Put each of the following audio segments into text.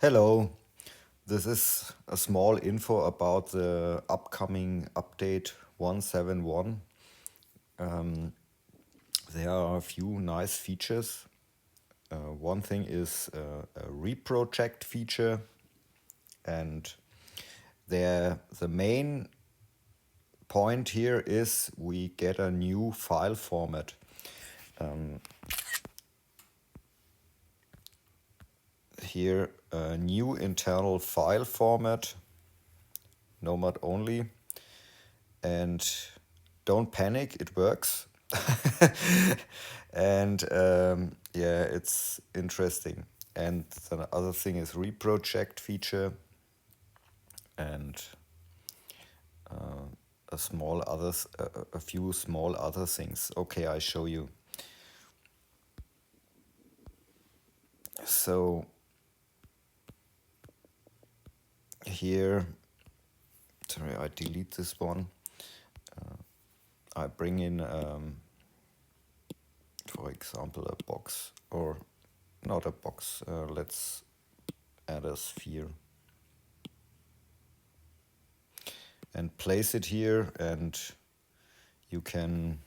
Hello, this is a small info about the upcoming update 171. Um, there are a few nice features. One thing is a reproject feature, and the main point here is we get a new file format. Here, a new internal file format, Nomad only, and don't panic, it works. And yeah, it's interesting. And the other thing is reproject feature and a few small other things. Okay, I show you. So here, sorry, I delete this one. I bring in, for example, a box, or not a box. Let's add a sphere and place it here, and you can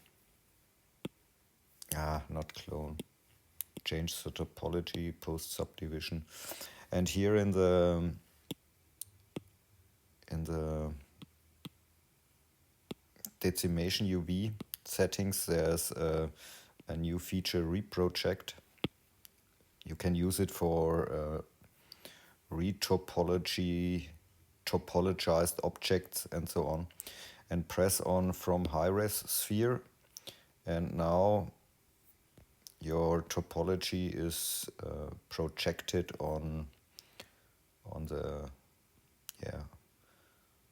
not clone, change the topology post subdivision, and here in the decimation UV settings there's a new feature, reproject. You can use it for topologized objects and so on, and press on from high-res sphere, and now your topology is projected on the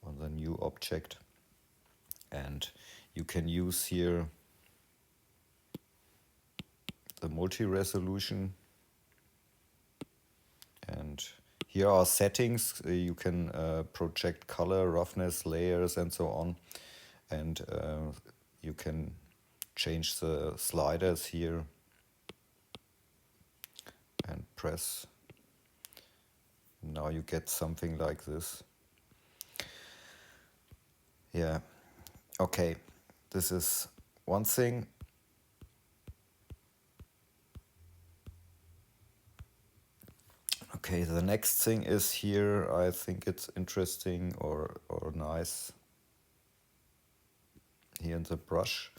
on the new object, and you can use here the multi-resolution, and here are settings. You can project color, roughness, layers, and so on, and you can change the sliders here and press. Now you get something like this. Yeah, okay, this is one thing. Okay, the next thing is here, I think it's interesting or nice, here in the brush.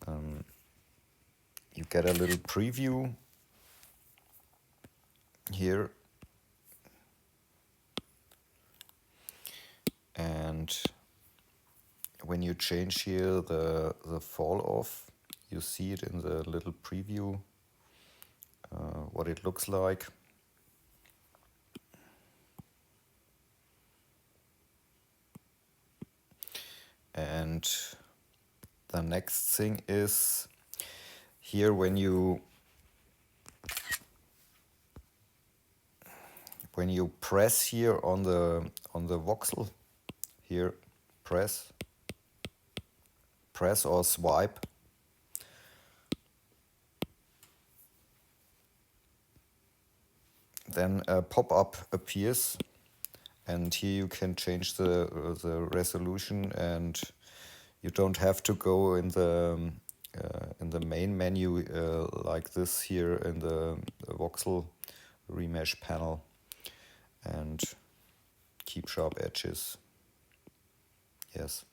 You get a little preview here, and when you change here the fall off, you see it in the little preview, what it looks like. And the next thing is here, when you press here on the voxel, here press or swipe, then a pop-up appears, and here you can change the resolution, and you don't have to go in the main menu like this here in the voxel remesh panel, and keep sharp edges. Yes,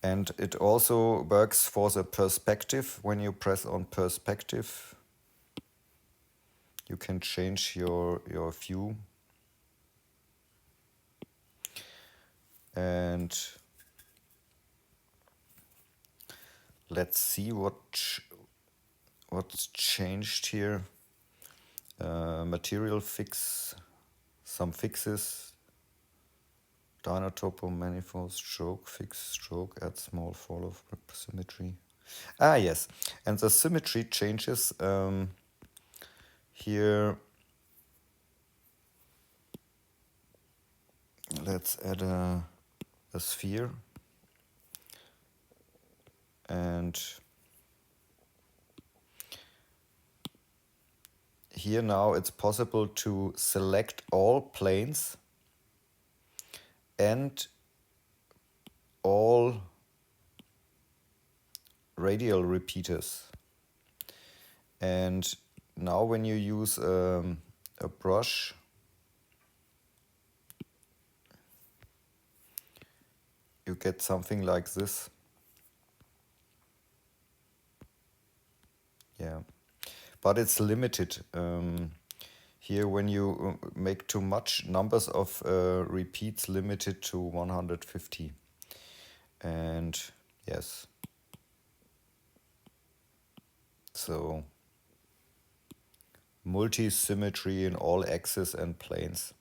and it also works for the perspective. When you press on perspective, you can change your view, and let's see what's changed here. Material fix, some fixes. Dynotopo manifold, stroke, fix, stroke, add small fall of symmetry. Yes, and the symmetry changes here. Let's add a sphere, and here now it's possible to select all planes and all radial repeaters. And now when you use a brush, you get something like this. Yeah, but it's limited. Here when you make too much numbers of repeats, limited to 150. And yes, so multi-symmetry in all axes and planes.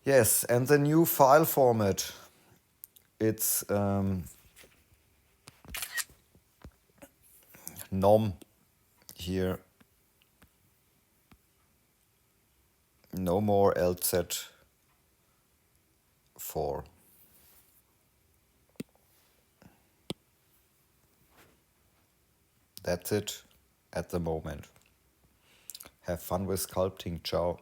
Yes, and the new file format, it's NOM here. No more LZ4. That's it at the moment. Have fun with sculpting. Ciao.